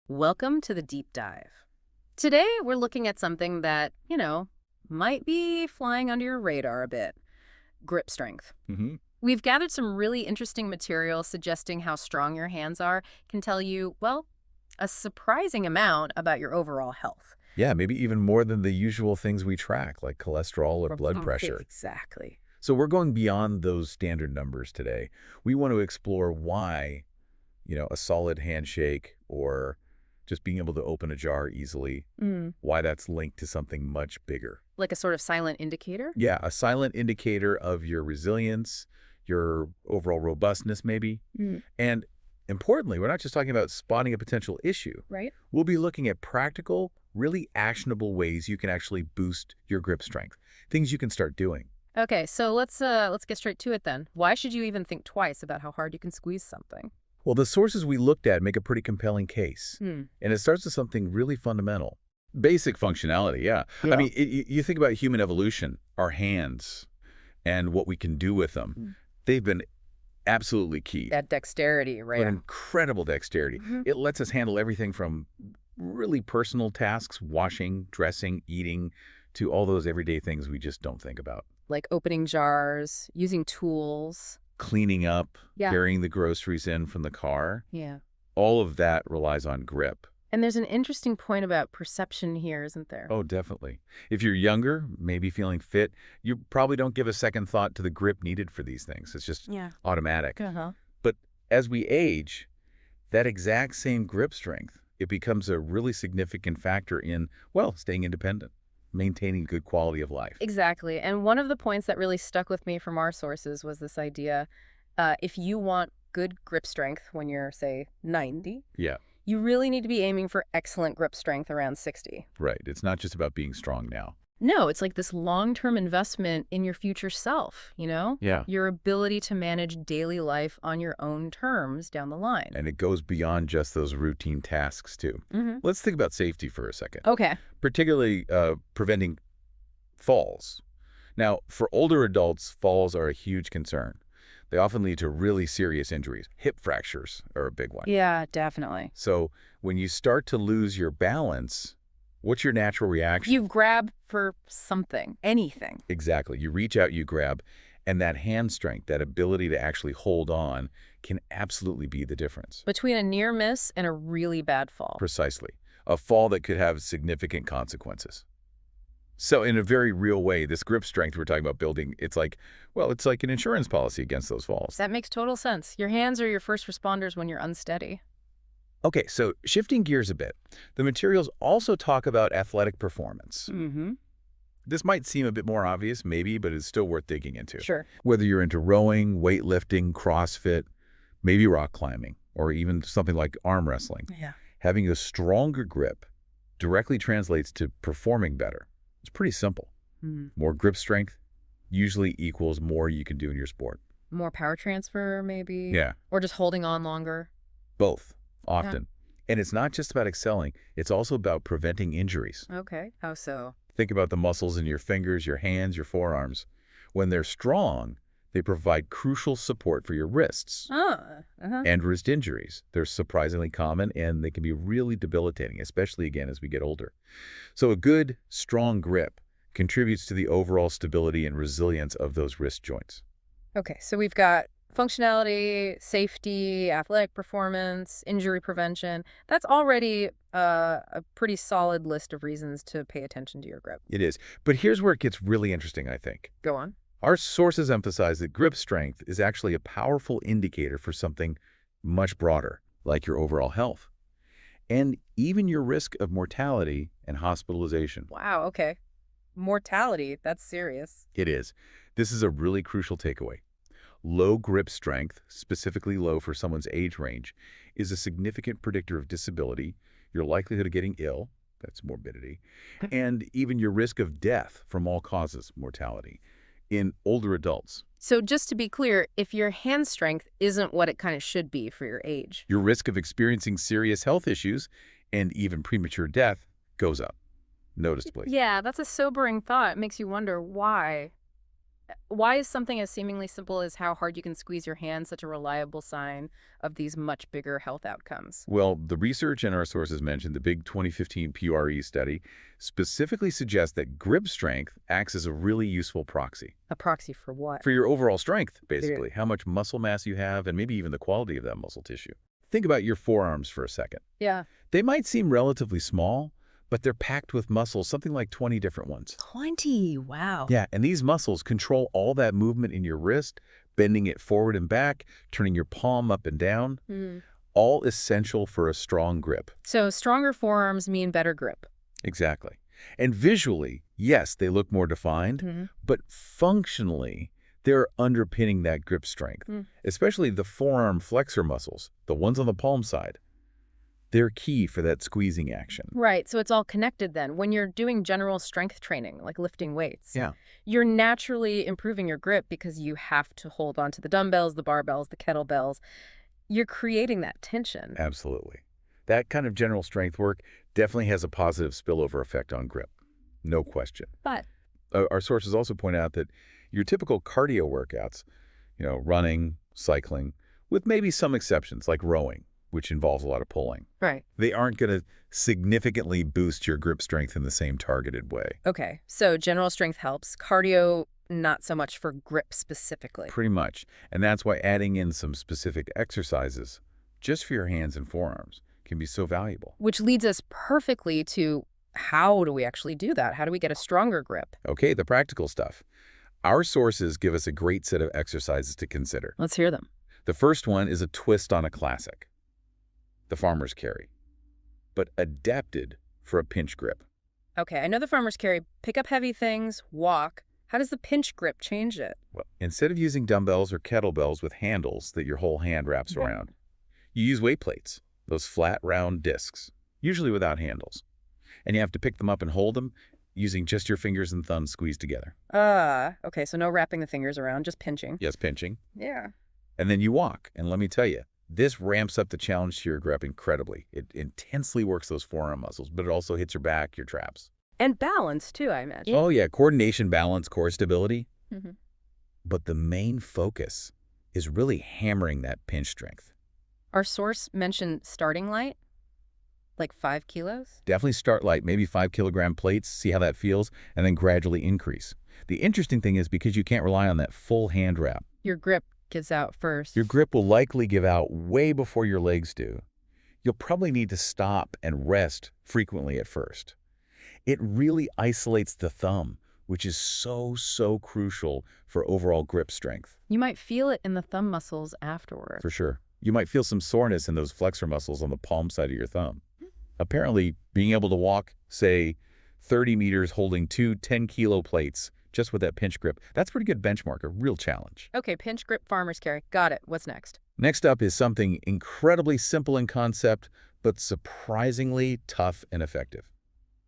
Welcome to the deep dive. Today, we're looking at something that, might be flying under your radar a bit: grip strength. hmm We've gathered some really interesting material suggesting how strong your hands are can tell you, well, a surprising amount about your overall health. Yeah, maybe even more than the usual things we track, like cholesterol or blood pressure. Exactly. So we're going beyond those standard numbers today. We want to explore why, a solid handshake or just being able to open a jar easily, Mm. why that's linked to something much bigger. Like a sort of silent indicator? Yeah, a silent indicator of your resilience, your overall robustness maybe. Mm. And importantly, we're not just talking about spotting a potential issue. Right? We'll be looking at practical, really actionable ways you can actually boost your grip strength, things you can start doing. Okay, so let's get straight to it then. Why should you even think twice about how hard you can squeeze something? Well, the sources we looked at make a pretty compelling case, Hmm. and it starts with something really fundamental. Basic functionality, yeah. I Yeah. mean, you think about human evolution, our hands, and what we can do with them. Mm. They've been absolutely key. That dexterity, right? An incredible dexterity. Mhm. It lets us handle everything from really personal tasks, washing, dressing, eating, to all those everyday things we just don't think about. Like opening jars, using tools. Cleaning up, Yeah. carrying the groceries in from the car, Yeah. all of that relies on grip. And there's an interesting point about perception here, isn't there? Oh, definitely. If you're younger, maybe feeling fit, you probably don't give a second thought to the grip needed for these things. It's just Yeah. automatic. Uh-huh. But as we age, that exact same grip strength, it becomes a really significant factor in, well, staying independent, maintaining good quality of life. Exactly. And one of the points that really stuck with me from our sources was this idea, if you want good grip strength when you're, say, 90, Yeah, you really need to be aiming for excellent grip strength around 60. right. It's not just about being strong now. No, it's like this long-term investment in your future self, Yeah. Your ability to manage daily life on your own terms down the line. And it goes beyond just those routine tasks, too. Mm-hmm. Let's think about safety for a second, Okay. particularly preventing falls. Now, for older adults, falls are a huge concern. They often lead to really serious injuries. Hip fractures are a big one. Yeah, definitely. So when you start to lose your balance, what's your natural reaction? You grab for something, anything. Exactly. You reach out, you grab, and that hand strength, that ability to actually hold on can absolutely be the difference. Between a near miss and a really bad fall. Precisely. A fall that could have significant consequences. So in a very real way, this grip strength we're talking about building, it's like an insurance policy against those falls. That makes total sense. Your hands are your first responders when you're unsteady. Okay, so shifting gears a bit, the materials also talk about athletic performance. Mm-hmm. This might seem a bit more obvious, maybe, but it's still worth digging into. Sure. Whether you're into rowing, weightlifting, CrossFit, maybe rock climbing, or even something like arm wrestling, Yeah. having a stronger grip directly translates to performing better. It's pretty simple. Mm. More grip strength usually equals more you can do in your sport. More power transfer, maybe? Yeah, Or just holding on longer? both, often. And it's not just about excelling, it's also about preventing injuries. Okay. How so? Think about the muscles in your fingers, your hands, your forearms. When they're strong, they provide crucial support for your wrists. Uh-huh. And wrist injuries. They're surprisingly common, and they can be really debilitating, especially, again, as we get older. So a good, strong grip contributes to the overall stability and resilience of those wrist joints. Okay, so we've got functionality, safety, athletic performance, injury prevention. That's already a pretty solid list of reasons to pay attention to your grip. It is. But here's where it gets really interesting, I think. Go on. Our sources emphasize that grip strength is actually a powerful indicator for something much broader, like your overall health, and even your risk of mortality and hospitalization. Wow, okay. Mortality, that's serious. It is. This is a really crucial takeaway. Low grip strength, specifically low for someone's age range, is a significant predictor of disability, your likelihood of getting ill, that's morbidity, and even your risk of death from all causes, mortality, in older adults. So just to be clear, if your hand strength isn't what it kind of should be for your age. Your risk of experiencing serious health issues and even premature death goes up noticeably. Yeah, that's a sobering thought. It makes you wonder why. Why is something as seemingly simple as how hard you can squeeze your hand such a reliable sign of these much bigger health outcomes? Well, the research and our sources mentioned the big 2015 PRE study specifically suggests that grip strength acts as a really useful proxy A proxy for what? for your overall strength, Yeah. basically, how much muscle mass you have and maybe even the quality of that muscle tissue. Think about your forearms for a second. Yeah. They might seem relatively small, but they're packed with muscles, something like 20 different ones. 20. Wow. Yeah, and these muscles control all that movement in your wrist, bending it forward and back, turning your palm up and down, Hmm. all essential for a strong grip. So stronger forearms mean better grip. Exactly. And visually, yes, they look more defined, Hmm. but functionally, they're underpinning that grip strength, Mm. especially the forearm flexor muscles, the ones on the palm side. They're key for that squeezing action. Right. So it's all connected then. When you're doing general strength training, like lifting weights, Yeah, you're naturally improving your grip because you have to hold on to the dumbbells, the barbells, the kettlebells. You're creating that tension. absolutely. That kind of general strength work definitely has a positive spillover effect on grip. No question. But Our sources also point out that your typical cardio workouts, running, cycling, with maybe some exceptions like rowing, which involves a lot of pulling, right. they aren't going to significantly boost your grip strength in the same targeted way. Okay. So general strength helps. Cardio, not so much for grip specifically. Pretty much. And that's why adding in some specific exercises, just for your hands and forearms, can be so valuable. Which leads us perfectly to how do we actually do that? How do we get a stronger grip? Okay, the practical stuff. Our sources give us a great set of exercises to consider. Let's hear them. The first one is a twist on a classic, the farmer's carry, but adapted for a pinch grip. Okay, I know the farmers carry pick up heavy things, walk. How does the pinch grip change it? Well, instead of using dumbbells or kettlebells with handles that your whole hand wraps Right. around, you use weight plates, those flat, round discs, usually without handles. And you have to pick them up and hold them using just your fingers and thumbs squeezed together. Okay, so no wrapping the fingers around, just pinching. Yes, pinching. Yeah. And then you walk. And let me tell you, this ramps up the challenge to your grip incredibly. It intensely works those forearm muscles, but it also hits your back, your traps. And balance too, I imagine. Oh, yeah, coordination, balance, core stability. Hmm. But the main focus is really hammering that pinch strength. Our source mentioned starting light, like 5 kilos. Definitely start light, maybe 5-kilogram plates, see how that feels, and then gradually increase. The interesting thing is because you can't rely on that full hand wrap, Your grip gives out first. your grip will likely give out way before your legs do. You'll probably need to stop and rest frequently at first. It really isolates the thumb, which is so crucial for overall grip strength. You might feel it in the thumb muscles afterward. For sure. You might feel some soreness in those flexor muscles on the palm side of your thumb. Apparently, being able to walk, say, 30 meters holding two 10-kilo plates just with that pinch grip, that's a pretty good benchmark, a real challenge. Okay, pinch grip farmers carry. Got it. What's next? Next up is something incredibly simple in concept, but surprisingly tough and effective.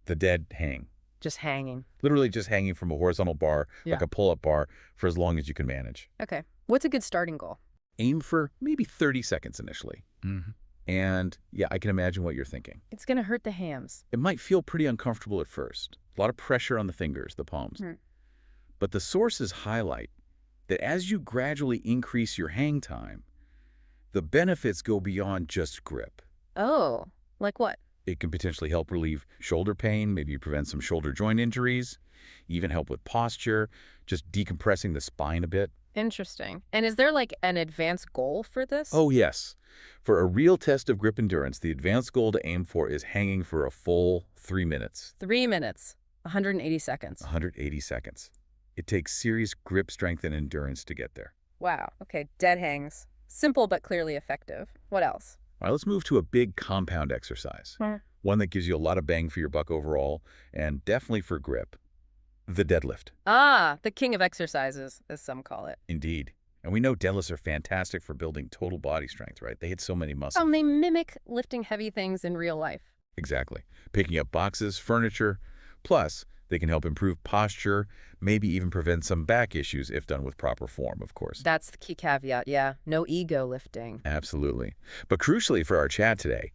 The dead hang. Just hanging. Literally just hanging from a horizontal bar, like Yeah. a pull-up bar, for as long as you can manage. Okay. What's a good starting goal? Aim for maybe 30 seconds initially. And yeah, I can imagine what you're thinking. It's going to hurt the hams. It might feel pretty uncomfortable at first. A lot of pressure on the fingers, the palms. Hmm. But the sources highlight that as you gradually increase your hang time, the benefits go beyond just grip. Oh, like what? It can potentially help relieve shoulder pain, maybe prevent some shoulder joint injuries, even help with posture, just decompressing the spine a bit. Interesting. And is there like an advanced goal for this? Oh, yes. For a real test of grip endurance, the advanced goal to aim for is hanging for a full 3 minutes, 3 minutes, 180 seconds. 180 seconds. It takes serious grip strength and endurance to get there. Wow. Okay, dead hangs. Simple but clearly effective. What else? All right, let's move to a big compound exercise, Hmm. one that gives you a lot of bang for your buck overall, and definitely for grip. The deadlift. Ah, the king of exercises, as some call it. Indeed. And we know deadlifts are fantastic for building total body strength, right? They hit so many muscles. They mimic lifting heavy things in real life. Exactly. Picking up boxes, furniture. Plus, they can help improve posture, maybe even prevent some back issues if done with proper form, of course. That's the key caveat, yeah. No ego lifting. Absolutely. But crucially for our chat today,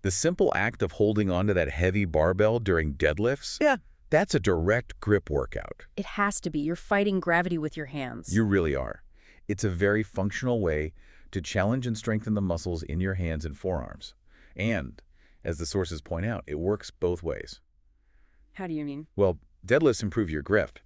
the simple act of holding onto that heavy barbell during deadlifts, That's a direct grip workout. It has to be. You're fighting gravity with your hands. You really are. It's a very functional way to challenge and strengthen the muscles in your hands and forearms. And, as the sources point out, it works both ways. How do you mean? Well, deadlifts improve your grip,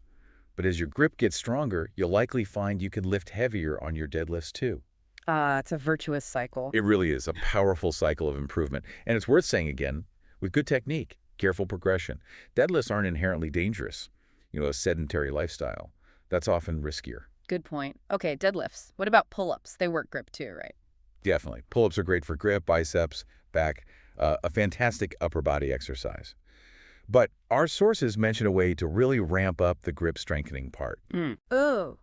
but as your grip gets stronger, you'll likely find you can lift heavier on your deadlifts too. It's a virtuous cycle. It really is a powerful cycle of improvement. And it's worth saying again, with good technique, careful progression, deadlifts aren't inherently dangerous. A sedentary lifestyle. That's often riskier. Good point. Okay, deadlifts. What about pull-ups? They work grip too, right? Definitely. Pull-ups are great for grip, biceps, back, a fantastic upper body exercise. But our sources mention a way to really ramp up the grip strengthening part. Oh,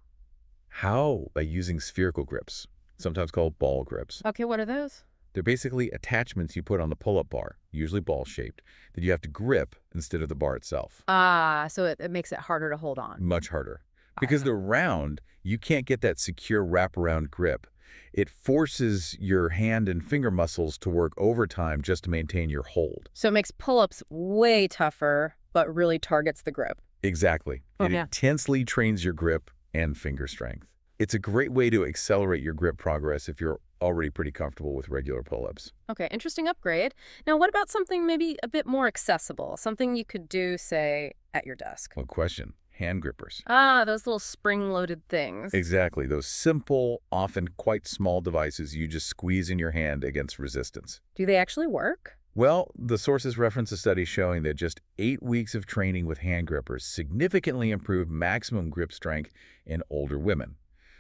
How? By using spherical grips, sometimes called ball grips. okay, what are those? They're basically attachments you put on the pull-up bar, usually ball-shaped, that you have to grip instead of the bar itself. So it makes it harder to hold on. Much harder. I Because see. they're round, you can't get that secure wraparound grip. It forces your hand and finger muscles to work overtime just to maintain your hold. So it makes pull-ups way tougher, but really targets the grip. Exactly. Oh, It yeah. intensely trains your grip and finger strength. It's a great way to accelerate your grip progress if you're already pretty comfortable with regular pull-ups. Okay, interesting upgrade. Now, what about something maybe a bit more accessible? Something you could do, say, at your desk? One question, hand grippers. Those little spring-loaded things. Exactly. Those simple, often quite small devices you just squeeze in your hand against resistance. Do they actually work? Well, the sources reference a study showing that just 8 weeks of training with hand grippers significantly improved maximum grip strength in older women.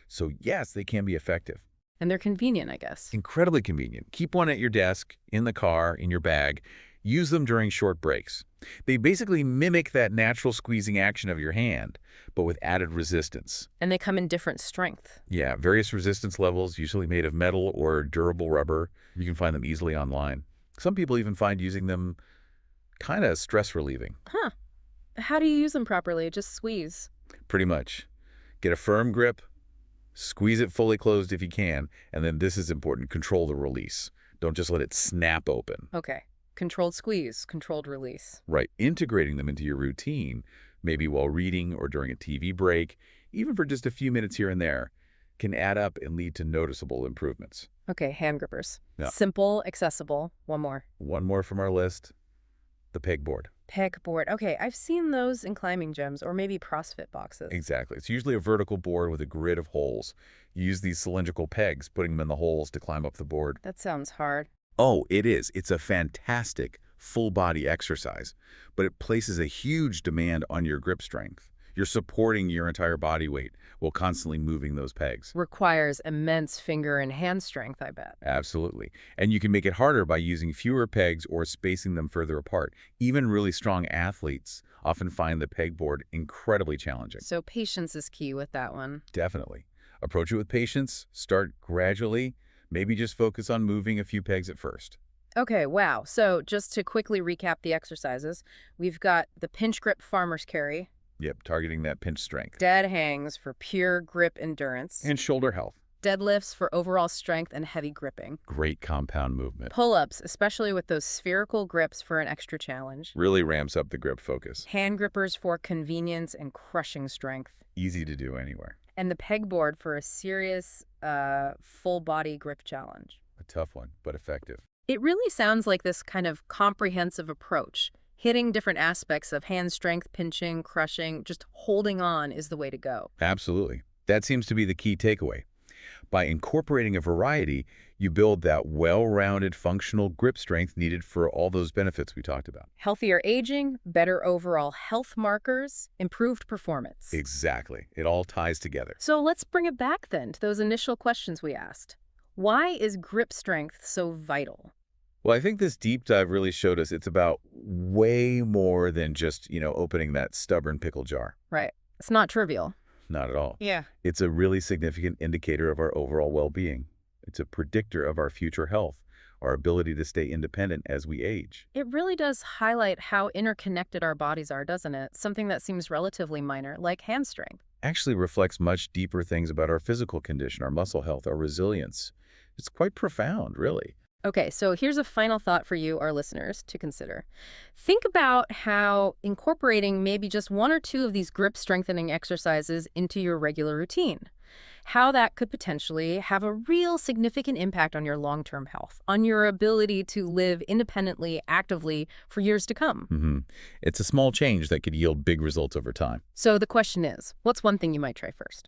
So yes, they can be effective. And they're convenient, I guess. Incredibly convenient. Keep one at your desk, in the car, in your bag. Use them during short breaks. They basically mimic that natural squeezing action of your hand, but with added resistance. And they come in different strength. Yeah, various resistance levels, usually made of metal or durable rubber. You can find them easily online. Some people even find using them kind of stress relieving. Huh. How do you use them properly? Just squeeze. Pretty much. Get a firm grip, squeeze it fully closed if you can, and then this is important, control the release. Don't just let it snap open. Okay. Controlled squeeze, controlled release. Right, integrating them into your routine, maybe while reading or during a TV break, even for just a few minutes here and there, can add up and lead to noticeable improvements. Okay, hand grippers. Yeah. Simple, accessible. One more. One more from our list, the pegboard. Pegboard. Okay, I've seen those in climbing gyms or maybe CrossFit boxes. Exactly. It's usually a vertical board with a grid of holes. You use these cylindrical pegs, putting them in the holes to climb up the board. That sounds hard. Oh, it is. It's a fantastic full-body exercise, but it places a huge demand on your grip strength. You're supporting your entire body weight while constantly moving those pegs. Requires immense finger and hand strength, I bet. Absolutely. And you can make it harder by using fewer pegs or spacing them further apart. Even really strong athletes often find the pegboard incredibly challenging. So patience is key with that one. Definitely. Approach it with patience, start gradually, maybe just focus on moving a few pegs at first. Okay, wow. So just to quickly recap the exercises, we've got the pinch grip farmer's carry, Yep, targeting that pinch strength. dead hangs for pure grip endurance, And shoulder health. deadlifts for overall strength and heavy gripping, Great compound movement. pull-ups, especially with those spherical grips for an extra challenge, Really ramps up the grip focus. hand grippers for convenience and crushing strength, Easy to do anywhere. and the pegboard for a serious full-body grip challenge. A tough one, but effective. It really sounds like this kind of comprehensive approach. Hitting different aspects of hand strength, pinching, crushing, just holding on is the way to go. Absolutely. That seems to be the key takeaway. By incorporating a variety, you build that well-rounded functional grip strength needed for all those benefits we talked about. Healthier aging, better overall health markers, improved performance. Exactly. It all ties together. So let's bring it back then to those initial questions we asked. Why is grip strength so vital? Well, I think this deep dive really showed us it's about way more than just, opening that stubborn pickle jar. Right. It's not trivial. Not at all. Yeah. It's a really significant indicator of our overall well-being. It's a predictor of our future health, our ability to stay independent as we age. It really does highlight how interconnected our bodies are, doesn't it? Something that seems relatively minor, like hand strength. Actually reflects much deeper things about our physical condition, our muscle health, our resilience. It's quite profound, really. Okay, so here's a final thought for you, our listeners, to consider. Think about how incorporating maybe just one or two of these grip strengthening exercises into your regular routine, how that could potentially have a real significant impact on your long-term health, on your ability to live independently, actively for years to come. Hmm. It's a small change that could yield big results over time. So the question is, what's one thing you might try first?